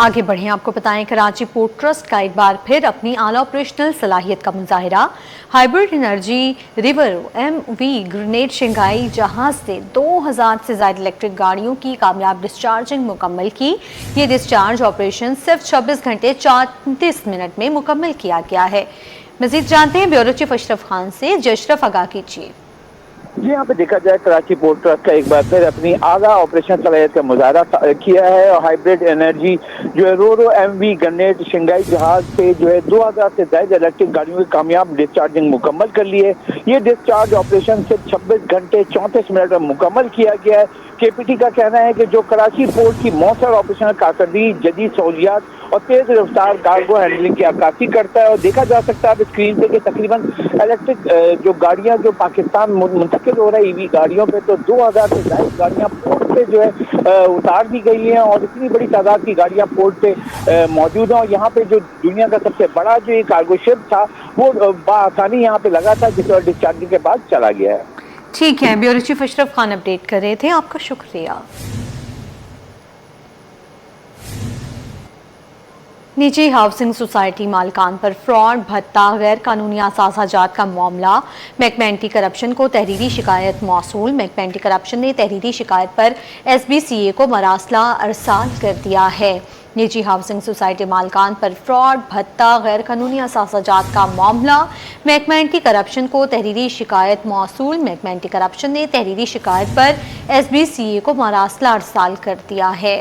آگے بڑھیں، آپ کو بتائیں کراچی پورٹ ٹرسٹ کا ایک بار پھر اپنی اعلیٰ آپریشنل صلاحیت کا مظاہرہ۔ Hybrid energy river MV grenade Shanghai جہاز سے 2000 سے زائد الیکٹرک گاڑیوں کی کامیاب ڈسچارجنگ مکمل کی۔ یہ ڈسچارج آپریشن صرف 26 گھنٹے 34 منٹ میں مکمل کیا گیا ہے۔ مزید جانتے ہیں بیورو چیف اشرف خان سے۔ جی اشرف، آگاہ کیجیے۔ جی، یہاں پہ دیکھا جائے کراچی پورٹ ٹرسٹ کا ایک بار پھر اپنی اعلیٰ آپریشن صلاحیت کا مظاہرہ کیا ہے اور ہائبرڈ انرجی جو ہے رو MV گرینیڈ شنگھائی جہاز سے جو ہے 2000 سے زائد الیکٹرک گاڑیوں کی کامیاب ڈسچارجنگ مکمل کر لی ہے۔ یہ ڈسچارج آپریشن صرف 26 گھنٹے 34 منٹ میں مکمل کیا گیا ہے۔ KPT کا کہنا ہے کہ جو کراچی پورٹ کی مؤثر آپریشنل کارکردگی، جدید سہولیات اور تیز رفتار کارگو ہینڈلنگ کی عکاسی کرتا ہے۔ اور دیکھا جا سکتا ہے اب اسکرین پہ کہ تقریباً الیکٹرک جو گاڑیاں جو پاکستان منتقل ہو رہی EV گاڑیوں پہ، تو 2000 سے زائد گاڑیاں پورٹ پہ جو ہے اتار دی گئی ہیں اور اتنی بڑی تعداد کی گاڑیاں پورٹ پہ موجود ہیں۔ اور یہاں پہ جو دنیا کا سب سے بڑا جو کارگو شپ تھا وہ بآسانی یہاں پہ لگا تھا، جس اور ڈسچارجنگ کے بعد چلا گیا ہے۔ ٹھیک ہے، بیورو چیف اشرف خان اپڈیٹ کر رہے تھے، آپ کا شکریہ۔ نجی ہاؤسنگ سوسائٹی مالکان پر فراڈ، بھتہ، غیر قانونی اثاثہ جات کا معاملہ۔ محکمہ اینٹی کرپشن کو تحریری شکایت موصول۔ محکمہ اینٹی کرپشن نے تحریری شکایت پر SBCA کو مراسلہ ارسال کر دیا ہے۔ نجی ہاؤسنگ سوسائٹی مالکان پر فراڈ، بھتہ، غیر قانونی اثاثہ جات کا معاملہ۔ محکمہ اینٹی کرپشن کو تحریری شکایت موصول۔ محکمہ اینٹی کرپشن نے تحریری شکایت پر SBCA کو مراسلہ ارسال کر دیا ہے۔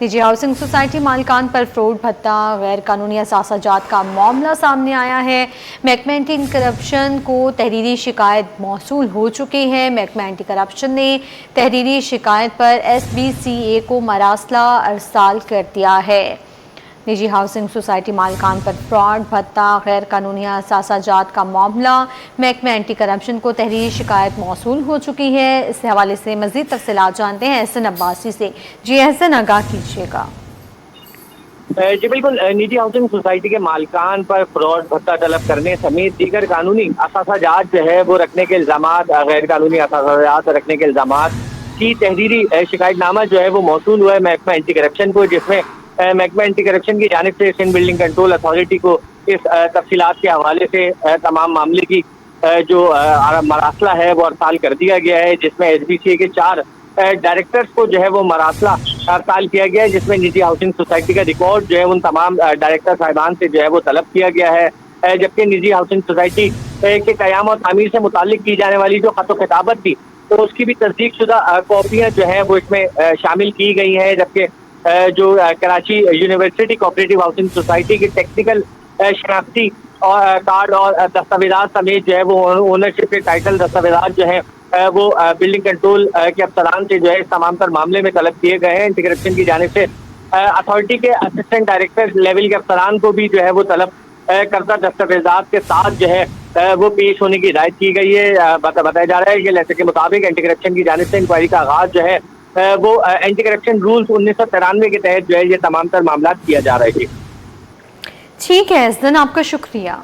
نجی ہاؤسنگ سوسائٹی مالکان پر فراڈ، بھتہ، غیر قانونی اثاثہ جات کا معاملہ سامنے آیا ہے۔ محکمہ اینٹی کرپشن کو تحریری شکایت موصول ہو چکی ہے۔ محکمہ اینٹی کرپشن نے تحریری شکایت پر SBCA کو مراسلہ ارسال کر دیا ہے۔ نجی ہاؤسنگ سوسائٹی مالکان پر فراڈ، بھتہ، غیر قانونی اثاثہ جات کا معاملہ۔ محکمہ اینٹی کرپشن کو تحریری شکایت موصول ہو چکی ہے۔ اس حوالے سے مزید تفصیلات جانتے ہیں احسن عباسی سے۔ جی احسن، آگاہ کیجیے گا۔ جی بالکل، نجی ہاؤسنگ سوسائٹی کے مالکان پر فراڈ، بھتہ طلب کرنے سمیت دیگر قانونی اثاثہ جات جو ہے وہ رکھنے کے الزامات، غیر قانونی اثاثہ جات رکھنے کے الزامات کی تحریری شکایت نامہ جو ہے وہ موصول ہوا ہے محکمہ اینٹی کرپشن کو، جس میں محکمہ اینٹی کرپشن کی جانب سے سندھ بلڈنگ کنٹرول اتھارٹی کو اس تفصیلات کے حوالے سے تمام معاملے کی جو مراسلہ ہے وہ ارسال کر دیا گیا ہے، جس میں SBCA کے 4 ڈائریکٹرز کو جو ہے وہ مراسلہ ارسال کیا گیا ہے، جس میں نجی ہاؤسنگ سوسائٹی کا ریکارڈ جو ہے ان تمام ڈائریکٹر صاحبان سے جو ہے وہ طلب کیا گیا ہے، جبکہ نجی ہاؤسنگ سوسائٹی کے قیام اور تعمیر سے متعلق کی جانے والی جو خط و خطابت تھی تو اس کی بھی تصدیق شدہ کاپیاں جو ہیں وہ اس میں شامل کی گئی ہیں، جبکہ جو Karachi university cooperative housing society کے ٹیکنیکل شناختی اور کارڈ اور دستاویزات سمیت جو ہے وہ اونرشپ کے ٹائٹل دستاویزات جو ہیں وہ بلڈنگ کنٹرول کے افسران سے جو ہے اس تمام تر معاملے میں طلب کیے گئے ہیں۔ اینٹی کرپشن کی جانب سے اتھارٹی کے اسسٹنٹ ڈائریکٹر لیول کے افسران کو بھی جو ہے وہ طلب کردہ دستاویزات کے ساتھ جو ہے وہ پیش ہونے کی ہدایت کی گئی ہے۔ بتایا جا رہا ہے کہ لیٹر کے مطابق اینٹی کرپشن کی جانب سے انکوائری کا آغاز جو ہے وہ اینٹی کرپشن رولز 1993 کے تحت جو ہے یہ تمام تر معاملات کیا جا رہا ہے۔ ٹھیک ہے احسن، آپ کا شکریہ۔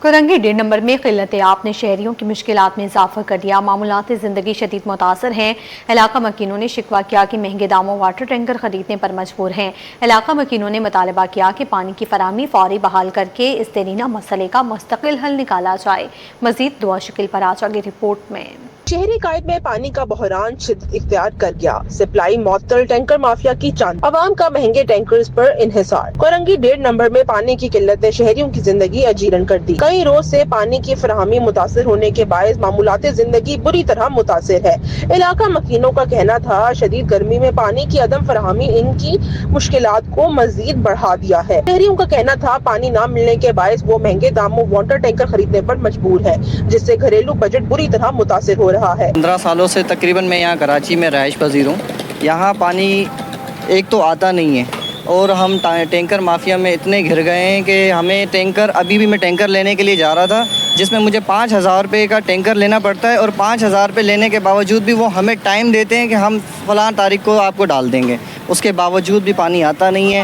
کرنگی 1.5 نمبر میں قلت آب نے شہریوں کی مشکلات میں اضافہ کر دیا۔ معمولات زندگی شدید متاثر ہیں۔ علاقہ مکینوں نے شکوہ کیا کہ مہنگے داموں واٹر ٹینکر خریدنے پر مجبور ہیں۔ علاقہ مکینوں نے مطالبہ کیا کہ پانی کی فراہمی فوری بحال کر کے اس دیرینہ مسئلے کا مستقل حل نکالا جائے۔ مزید دعا شکل پر آج آگے رپورٹ میں۔ شہری قائد میں پانی کا بحران شدت اختیار کر گیا۔ سپلائی معطل، ٹینکر مافیا کی چاند، عوام کا مہنگے ٹینکرز پر انحصار۔ کرنگی 1.5 نمبر میں پانی کی قلت نے شہریوں کی زندگی اجیرن کر دی۔ کئی روز سے پانی کی فراہمی متاثر ہونے کے باعث معمولات زندگی بری طرح متاثر ہے۔ علاقہ مکینوں کا کہنا تھا شدید گرمی میں پانی کی عدم فراہمی ان کی مشکلات کو مزید بڑھا دیا ہے۔ شہریوں کا کہنا تھا پانی نہ ملنے کے باعث وہ مہنگے داموں واٹر ٹینکر خریدنے پر مجبور ہے، جس سے گھریلو بجٹ بری طرح متاثر ہو رہا ہے۔ 15 سالوں سے تقریباً میں یہاں کراچی میں رہائش پذیر ہوں۔ یہاں پانی ایک تو آتا نہیں ہے اور ہم ٹینکر مافیا میں اتنے گھر گئے ہیں کہ ہمیں ٹینکر، ابھی بھی میں ٹینکر لینے کے لیے جا رہا تھا جس میں مجھے 5000 روپے کا ٹینکر لینا پڑتا ہے، اور 5000 روپے لینے کے باوجود بھی وہ ہمیں ٹائم دیتے ہیں کہ ہم فلاں تاریخ کو آپ کو ڈال دیں گے، اس کے باوجود بھی پانی آتا نہیں ہے۔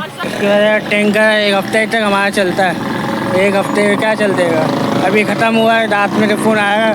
ٹینکر ایک ہفتے تک ہمارا چلتا ہے، ایک ہفتے کیا چلتے گا، ابھی ختم ہوا ہے، رات میں فون آیا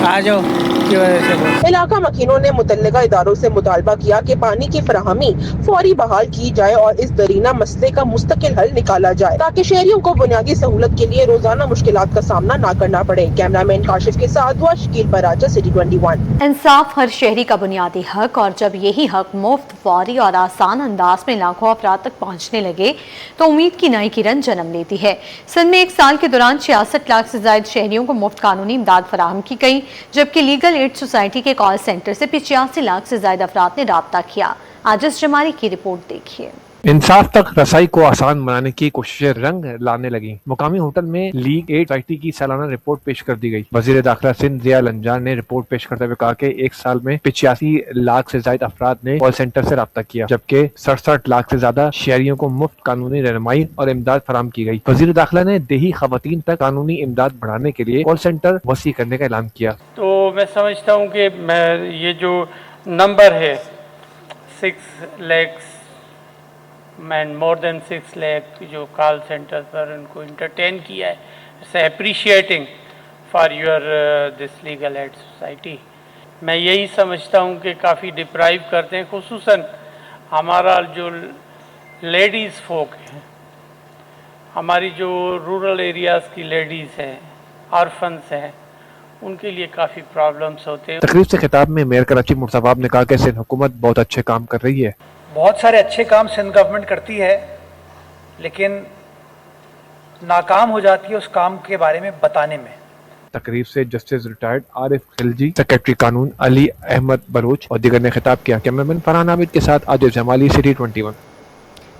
آ جاؤ की वजह से बहुत। इलाका मकीनों ने मुतल्लिका इदारों से मुतालबा किया कि पानी की फराहमी फौरी बहाल की जाए और इस दरीना मसले का मुस्तकिल हल निकाला जाए ताकि शहरियों को बुनियादी सहूलत के लिए रोजाना मुश्किलात का सामना न करना पड़े। कैमरामैन काशिफ के साथ दुआ शकील बराजा, सिटी 21। इंसाफ हर शहरी का बुनियादी हक, और जब यही हक मुफ्त, फौरी और आसान अंदाज में लाखों अफराद तक पहुंचने लगे तो उम्मीद की नई किरण जन्म लेती है। सिंध में एक साल के दौरान 66 लाख से ज्यादा शहरियों को मुफ्त कानूनी इमदाद फराहम की गई, जबकि लीगल एड सोसाइटी के कॉल सेंटर से 85 लाख से ज्यादा अफराद ने राब्ता किया। आजिज जमाली की रिपोर्ट देखिए। इंसाफ तक रसाई को आसान बनाने की कोशिशें रंग लाने लगी। मुकामी होटल में लीग एड सोसाइटी की सालाना रिपोर्ट पेश कर दी गई। वजीर दाखिला सिंध जिया लंजान ने रिपोर्ट पेश करते हुए कहा कि एक साल में 85 लाख से ज्यादा अफराद ने कॉल सेंटर से राब्ता किया, जबकि 67 लाख से ज्यादा शहरियों को मुफ्त कानूनी रहनुमाई और इमदाद फराहम की गई। वजीर दाखिला ने देही खवातीन तक कानूनी इमदाद बढ़ाने के लिए कॉल सेंटर वसी करने का ऐलान किया। तो मैं समझता हूँ कि ये जो नंबर है 6 lakh man more than 6 lakh जो कॉल सेंटर पर उनको इंटरटेन किया है, it's appreciating for your this legal aid society. मैं यही समझता हूँ कि काफ़ी डिप्राइव करते हैं, खुसूसन हमारा जो लेडीज़ फोक है, हमारी जो रूरल एरियाज़ की लेडीज़ हैं, ऑर्फन्स हैं, उनके लिए काफ़ी प्रॉब्लम्स होते हैं। तकरीब से खिताब में मेयर कराची मुर्तज़ाबाब ने कहा कि सिंध हुकूमत बहुत अच्छे काम कर रही है। बहुत सारे अच्छे काम सिंध गवर्नमेंट करती है, लेकिन नाकाम हो जाती है उस काम के बारे में बताने में। तकरीब से justice retired Arif Khilji, secretary कानून अली अहमद बलोच और दीगर ने खिताब किया। कैमरामैन फरहान आबिद के साथ आदिल जमाली, सिटी 21।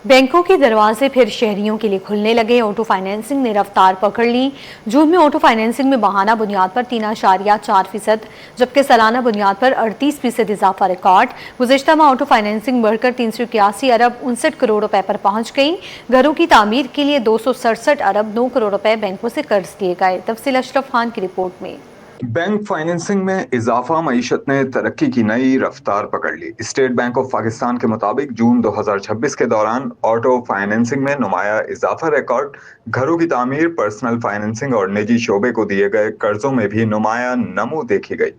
बैंकों के दरवाजे फिर शहरियों के लिए खुलने लगे। ऑटो फाइनेंसिंग ने रफ्तार पकड़ ली। जून में ऑटो फाइनेंसिंग में माहाना बुनियाद पर 3.4%, जबकि सालाना बुनियाद पर 38% इजाफा रिकॉर्ड। गुज़िश्ता माह ऑटो फाइनेंसिंग बढ़कर 381 अरब 59 करोड़ रुपए पर पहुंच गई। घरों की तामीर के लिए 267 अरब 9 करोड़ रुपए बैंकों से कर्ज लिए गए। तफसील अशरफ खान की रिपोर्ट में। बैंक फाइनेंसिंग में इजाफा मईशत ने तरक्की की नई रफ्तार पकड़ ली। स्टेट बैंक ऑफ पाकिस्तान के मुताबिक जून 2026 के दौरान ऑटो फाइनेंसिंग में नुमाया इजाफा रिकॉर्ड। घरों की तामीर, पर्सनल फाइनेंसिंग और निजी शोबे को दिए गए कर्जों में भी नुमाया नमू देखी गई।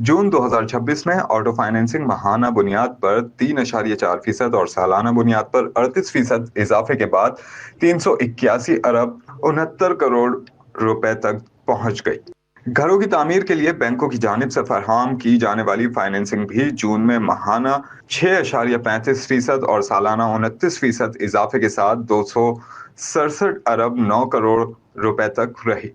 जून 2026 में ऑटो फाइनेंसिंग माहाना बुनियाद पर 3.4% और सालाना बुनियाद पर 38% इजाफे के बाद 381 अरब 69 करोड़ रुपए तक पहुंच गई। घरों की तामीर के लिए बैंकों की जानिब से फराहम की जाने वाली फाइनेंसिंग भी जून में माहाना 6.35% और सालाना 29% इजाफे के साथ 267 अरब 9 करोड़ रुपए तक रही।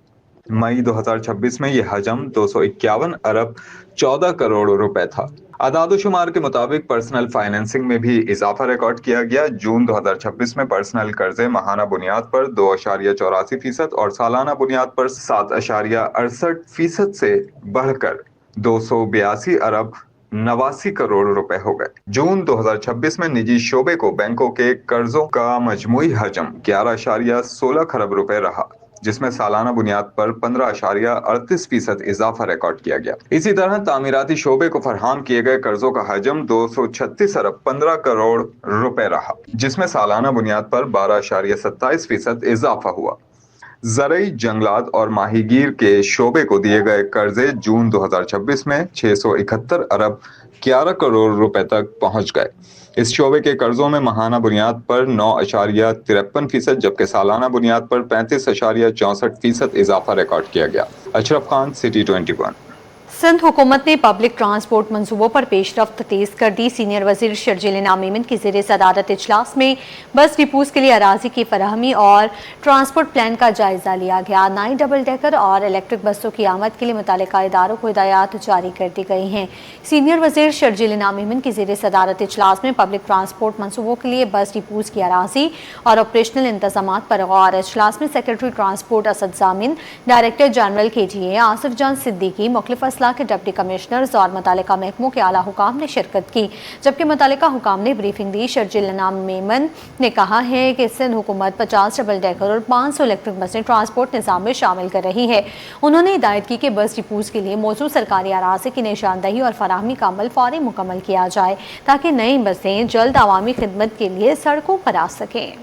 मई 2026 में यह हजम 251 अरब 14 करोड़ रुपए था। आदाद-ओ-शुमार के मुताबिक पर्सनल फाइनेंसिंग में भी इजाफा रिकॉर्ड किया गया। जून 2026 में पर्सनल कर्जे माहाना बुनियाद पर 2.84% और सालाना बुनियाद पर 7.68% से बढ़कर 282 अरब 89 करोड़ रुपए हो गए। जून 2026 में निजी शोबे को बैंकों के कर्जों का मजमूई हजम 11.16 खरब रुपए रहा, जिसमें सालाना बुनियाद पर 15.38% इजाफा रिकॉर्ड किया गया। इसी तरह तामीराती शोबे को फरहम किए गए कर्जों का हजम 236 अरब 15 करोड़ रुपए रहा, जिसमें सालाना बुनियाद पर 12.27% इजाफा हुआ। ज़रई, जंगलात और माहीगीर के शोबे को दिए गए कर्जे जून 2026 में 671 अरब 11 करोड़ रुपए तक पहुंच गए। इस शोबे के कर्जों में माहाना बुनियाद पर 9.53%, जबकि सालाना बुनियाद पर 35.64% इजाफा रिकॉर्ड किया गया। अशरफ खान, सिटी 21। सिंध हुकूमत ने पब्लिक ट्रांसपोर्ट मंसूबों पर पेशरफ्त तेज कर दी। सीनियर वजीर शर्जील इनाम मेमन की ज़ेरे सदारत इजलास में बस डिपोज के लिए अराजी की फराहमी और ट्रांसपोर्ट प्लान का जायजा लिया गया। नई डबल डेकर और इलेक्ट्रिक बसों की आमद के लिए मुतालिका इदारों को हिदायत जारी कर दी गई हैं। सीनियर वजीर शर्जील इनाम मेमन की ज़ेरे सदारत इजलास में पब्लिक ट्रांसपोर्ट मंसूबों के लिए बस डिपोज की अराजी और ऑपरेशनल इंतजाम पर गौर। इजलास में सेक्रेटरी ट्रांसपोर्ट असद जामिन, डायरेक्टर जनरल KTA आसिफ जान सिद्दीकी, मुख्तलिफ असला के डिप्टी कमिश्नर्स और मुतालिका महकमों के आला हुकाम ने शिरकत की, जबकि मुतालिका हुकाम ने ब्रीफिंग दी। शर्जील इनाम मेमन ने कहा है कि सिंध हुकूमत 50 डबल डेकर और 500 इलेक्ट्रिक बसें ट्रांसपोर्ट निज़ाम में शामिल कर रही है। उन्होंने हिदायत की कि बस डिपोज के लिए मौजूद सरकारी अराज़ी की निशानदही और फराहमी का अमल फौरी मुकम्मल किया जाए ताकि नई बसें जल्द अवामी खिदमत के लिए सड़कों पर आ सकें।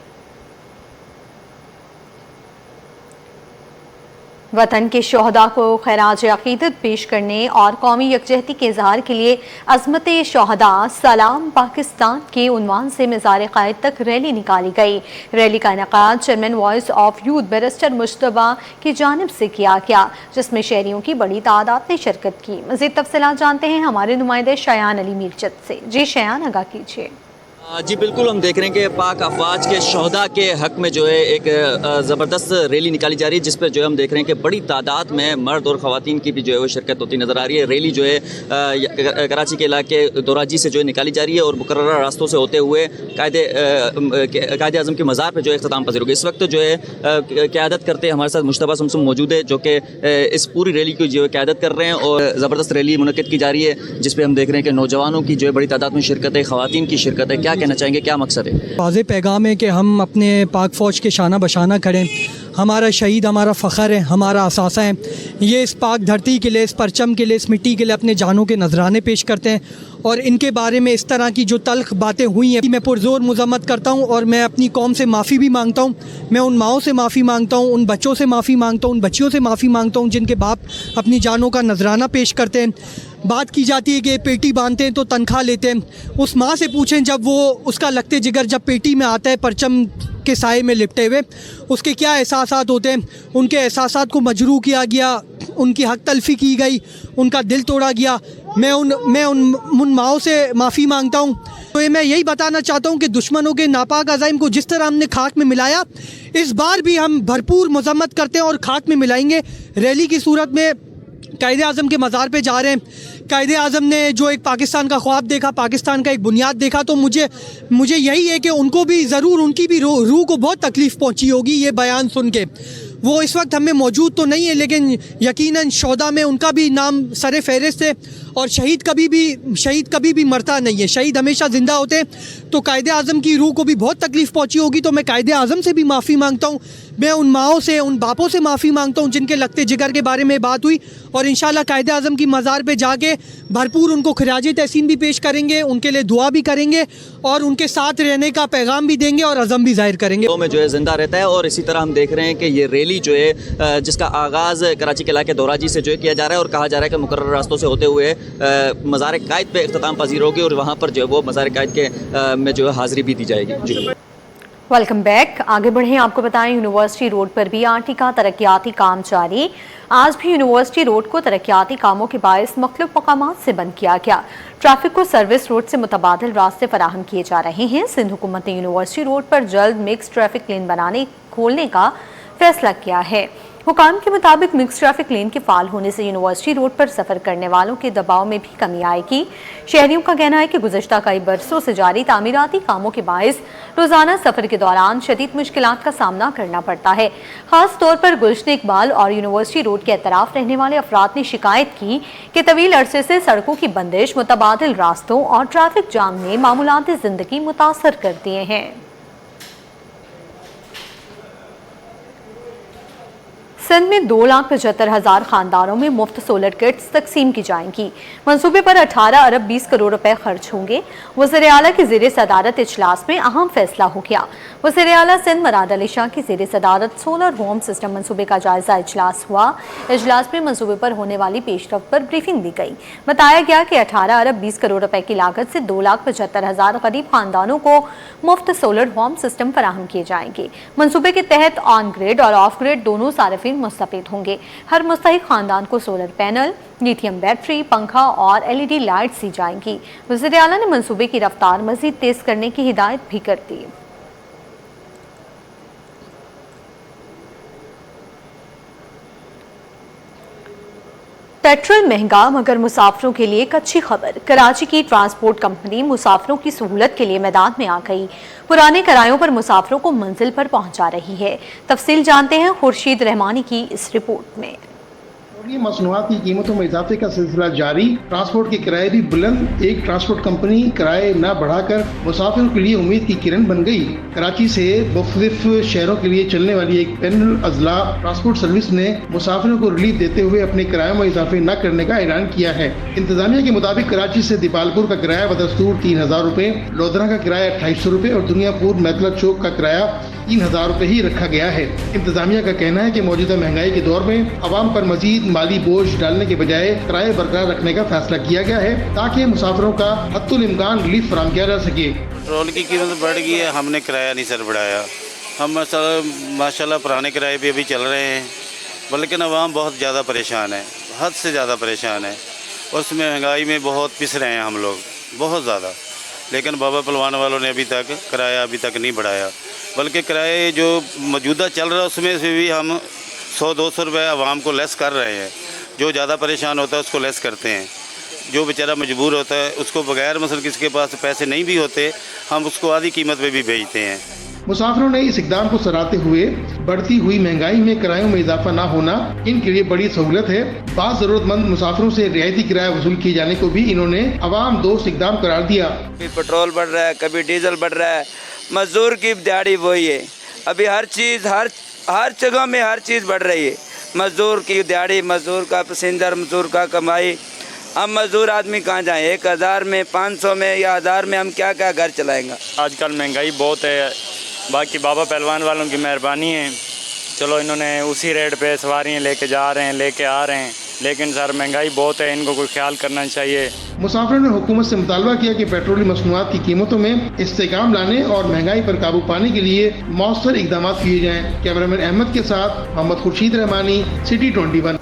वतन के शोहदा को खैराज अकीदत पेश करने और कौमी यकजहती के इजहार के लिए अज़मत शोहदा सलाम पाकिस्तान के उन्वान से मज़ार क़ायद तक रैली निकाली गई। रैली का इनेकाद chairman voice of youth barrister Mushtaba की जानिब से किया गया, जिसमें शहरियों की बड़ी तादाद ने शिरकत की। मज़ीद तफसीलात जानते हैं हमारे नुमाइंदे शयान अली मीरचंद से। जी शयान, आगाह कीजिए। जी बिल्कुल, हम देख रहे हैं कि पाक अफवाज के शोहदा के हक में जो है एक ज़बरदस्त रैली निकाली जा रही है, जिस पर जो है हम देख रहे हैं कि बड़ी तादाद में मर्द और ख़वातीन की भी जो है वो शिरकत होती नज़र आ रही है। रैली जो है कराची के इलाके दोराजी से जो है निकाली जा रही है और मुकर्रर रास्तों से होते हुए कायदे आज़म के मज़ार पर जो है इख्तिताम पज़ीर होगी। इस वक्त जो है क़यादत करते हमारे साथ मुश्तबा सुमसुम मौजूद है, जो कि इस पूरी रैली की जो है क़यादत कर रहे हैं और ज़बरदस्त रैली मुनक़िद की जा रही है, जिस पर हम देख रहे हैं कि नौजवानों की जो है बड़ी तादाद में शिरकत है, ख़वातीन की शिरकत है। क्या कहना चाहेंगे, क्या मकसद है? वाज़े पैगाम है कि हम अपने पाक फ़ौज के शाना बशाना खड़ें। हमारा शहीद हमारा फ़ख्र है, हमारा असासा है। ये इस पाक धरती के लिए, इस परचम के लिए, इस मिट्टी के लिए अपने जानों के नजराने पेश करते हैं और इनके बारे में इस तरह की जो तल्ख बातें हुई हैं मैं पुरज़ोर मज़म्मत करता हूँ और मैं अपनी कौम से माफ़ी भी मांगता हूँ। मैं उन माओं से माफ़ी मांगता हूँ, उन बच्चों से माफ़ी मांगता हूँ, उन बच्चियों से माफ़ी मांगता हूँ जिनके बाप अपनी जानों का नजराना पेश करते हैं। बात की जाती है कि पेटी बांधते हैं तो तनख्वाह लेते हैं। उस माँ से पूछें जब वो उसका लगते जिगर जब पेटी में आता है परचम के साए में लिपटे हुए, उसके क्या एहसासात होते हैं। उनके एहसासात को मजरूह किया गया, उनकी हक तलफी की गई, उनका दिल तोड़ा गया। मैं उन माओं से माफ़ी मांगता हूँ। तो मैं यही बताना चाहता हूँ कि दुश्मनों के नापाक अज़ाइम को जिस तरह हमने खाक में मिलाया, इस बार भी हम भरपूर मज़म्मत करते हैं और खाक में मिलाएंगे। रैली की सूरत में कायदे आज़म के मज़ार पे जा रहे हैं। कायदे आज़म ने जो एक पाकिस्तान का ख्वाब देखा, पाकिस्तान का एक बुनियाद देखा, तो मुझे यही है कि उनको भी ज़रूर, उनकी भी रूह को बहुत तकलीफ़ पहुंची होगी ये बयान सुन के। वो इस वक्त हमें मौजूद तो नहीं है, लेकिन यकीनन शोहदा में उनका भी नाम सरे फहरिस्त है और शहीद कभी भी मरता नहीं है, शहीद हमेशा ज़िंदा होते हैं। तो कायदे आज़म की रूह को भी बहुत तकलीफ़ पहुंची होगी। तो मैं कायदे आज़म से भी माफ़ी मांगता हूँ, मैं उन माओं से, उन बापों से माफ़ी मांगता हूँ जिनके लगते जिगर के बारे में बात हुई, और इंशाल्लाह कायदे आज़म की मज़ार पे जाके भरपूर उनको खिराज तहसीन भी पेश करेंगे, उनके लिए दुआ भी करेंगे और उनके साथ रहने का पैगाम भी देंगे और अज़म भी ज़ाहिर करेंगे। में जो है ज़िंदा रहता है। और इसी तरह हम देख रहे हैं कि ये रैली जो है जिसका आगाज़ कराची के इलाके दोराजी से जो है किया जा रहा है और कहा जा रहा है कि मुकर्रर रास्तों से होते हुए मज़ार क़ायद पे इख्तिताम पज़ीर होगी और वहाँ पर जो है वो मज़ार क़ायद के में जो है हाज़िरी भी दी जाएगी। जी वेलकम बैक। आगे बढ़ें, आपको बताएं यूनिवर्सिटी रोड पर भी आरटी का तरक्याती काम जारी। आज भी यूनिवर्सिटी रोड को तरक्याती कामों के बायस मुख्तलिफ मकामात से बंद किया गया। ट्रैफिक को सर्विस रोड से मुतबादिल रास्ते फराहम किए जा रहे हैं। सिंध हुकूमत ने यूनिवर्सिटी रोड पर जल्द मिक्स ट्रैफिक लेन खोलने का फैसला किया है। हुकाम के मुताबिक मिक्स ट्रैफिक लेन के फाल होने से यूनिवर्सिटी रोड पर सफ़र करने वालों के दबाव में भी कमी आएगी। शहरियों का कहना है कि गुज़श्ता कई बरसों से जारी तामीराती कामों के बायस रोज़ाना सफ़र के दौरान शदीद मुश्किलात का सामना करना पड़ता है। ख़ास तौर पर गुलशन इकबाल और यूनिवर्सिटी रोड के अतराफ रहने वाले अफराद ने शिकायत की कि तवील अरसे से सड़कों की बंदिश, मुतबादिल रास्तों और ट्रैफिक जाम ने मामूलाती ज़िंदगी मुतासर कर दिए हैं। सिंध में 2,75,000 खानदानों में मुफ्त सोलर किट्स तकसीम की जाएंगी। मंसूबे पर 18 अरब 20 करोड़ रुपए खर्च होंगे। वज़ीर आला की ज़ेर सदारत इजलास में अहम फैसला हो गया। वज़ीर आला सिंध मुराद अली शाह की ज़ेर सदारत सोलर होम सिस्टम मंसूबे का जायजा इजलास हुआ। इजलास में मंसूबे पर होने वाली पेशरफ्त पर ब्रीफिंग दी गई। बताया गया कि 18 अरब 20 करोड़ रुपए की लागत से 2,75,000 गरीब खानदानों को मुफ्त सोलर होम सिस्टम फराहम किए जाएंगे। मंसूबे के तहत ऑन ग्रिड और ऑफ ग्रिड दोनों सारिफिन मुस्तफीद होंगे। हर मुस्तहिक खानदान को सोलर पैनल, लिथियम बैटरी, पंखा और LED लाइट्स दी जाएंगी। वज़ीर आला ने मंसूबे की रफ्तार मजीद तेज करने की हिदायत भी कर दी। पेट्रोल महंगा मगर मुसाफिरों के लिए एक अच्छी खबर। कराची की ट्रांसपोर्ट कंपनी मुसाफिरों की सहूलत के लिए मैदान में आ गई। पुराने किरायों पर मुसाफिरों को मंजिल पर पहुंचा रही है। तफसील जानते हैं खुर्शीद रहमानी की इस रिपोर्ट में। पेट्रोलियम मसनूआत की कीमतों में इजाफे का सिलसिला जारी, ट्रांसपोर्ट के किराए भी बुलंद। एक ट्रांसपोर्ट कंपनी किराए न बढ़ाकर मुसाफिरों के लिए उम्मीद की किरण बन गई। कराची से मुख्तलिफ शहरों के लिए चलने वाली एक पैनल अजला ट्रांसपोर्ट सर्विस ने मुसाफिरों को रिलीफ देते हुए अपने किरायों में इजाफे न करने का ऐलान किया है। इंतजामिया के मुताबिक कराची से दीपालपुर का किराया बदस्तूर 3000 रुपए, लोधरा का किराया 2800 रुपए और दुनियापुर मैतला चौक का किराया 3000 रुपए ही रखा गया है। इंतजामिया का कहना है कि मौजूदा महंगाई के दौर में आवाम पर मजीद माली बोझ डालने के बजाय किराए बरकरार रखने का फैसला किया गया है ताकि मुसाफिरों का हद्दुल इम्कान रिलीफ फराहम किया जा सके। पेट्रोल की कीमत बढ़ गई है, हमने किराया नहीं सर बढ़ाया। हम माशाल्लाह पुराने किराए पे अभी चल रहे हैं, बल्कि आवाम बहुत ज़्यादा परेशान है, हद से ज़्यादा परेशान है। उसमें महंगाई में बहुत पिस रहे हैं हम लोग, बहुत ज़्यादा। लेकिन बाबा पलवान वालों ने अभी तक किराया नहीं बढ़ाया, बल्कि किराए जो मौजूदा चल रहा है उसमें से भी हम 100-200 रुपये आवाम को लेस कर रहे हैं। जो ज़्यादा परेशान होता है उसको लेस करते हैं, जो बेचारा मजबूर होता है उसको बगैर मसल किसके पास पैसे नहीं भी होते हम उसको आधी कीमत पे भी भेजते हैं। मुसाफिरों ने इस इकदाम को सराहते हुए बढ़ती हुई महंगाई में किरायों में इजाफा न होना इनके लिए बड़ी सहूलत है। बाद जरूरतमंद मुसाफिरों से रियायती किराया वसूल किए जाने को भी इन्होंने अवाम दोस्त इकदाम करार दिया। कभी पेट्रोल बढ़ रहा है, कभी डीजल बढ़ रहा है, मजदूर की दिहाड़ी वही है। अभी हर चीज़ हर जगह में हर चीज़ बढ़ रही है। मजदूर की दिहाड़ी, मजदूर का पैसेंजर, मजदूर का कमाई। हम मजदूर आदमी कहाँ जाएँ? 1000 में, 500 में या 1000 में हम क्या क्या घर चलाएंगे? आजकल महंगाई बहुत है, बाकी बाबा पहलवान वालों की मेहरबानी है, चलो इन्होंने उसी रेट पे सवारियाँ लेके जा रहे हैं, लेके आ रहे हैं। लेकिन सर महंगाई बहुत है, इनको कोई ख्याल करना चाहिए। मुसाफिरों ने हुकूमत से मुतालबा किया कि पेट्रोलियम मसनूआत की कीमतों में इस्तेकाम लाने और महंगाई पर काबू पाने के लिए मौसर इकदाम किए जाएं। कैमरामैन अहमद के साथ मोहम्मद खुर्शीद रहमानी, सिटी 21।